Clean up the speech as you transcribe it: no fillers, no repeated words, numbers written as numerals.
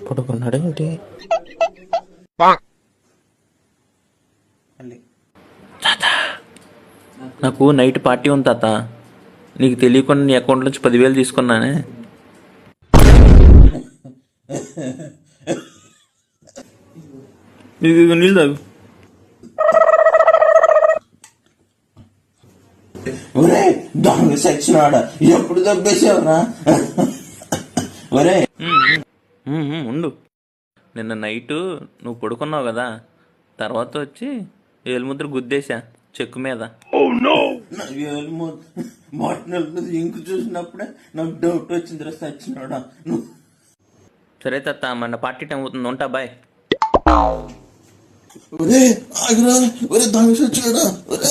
పడుకున్నాడేంటి? నాకు night party ఉంది తాత. నీకు తెలియకుండా నీ అకౌంట్ నుంచి 10,000 తీసుకున్నానే. నీళ్ళు తాగు. ఒరే దొంగ సచ్చినాడా, ఎప్పుడు దబ్బేసావురా? ఒరే ఉండు. నిన్న నైట్ నువ్వు పడుకున్నావు కదా, తర్వాత వచ్చి ఏలుముద్ర గుద్దేశా చెక్కు మీద. ఇంకు చూసినప్పుడే నాకు డౌట్ వచ్చిందిరా సచ్చినాడా. సరే తాత, మన పార్టీ టైం అవుతుంది, ఉంటా, బాయ్. ఒరే ఆగిరా, ఒరే దొంగ సచ్చినాడా.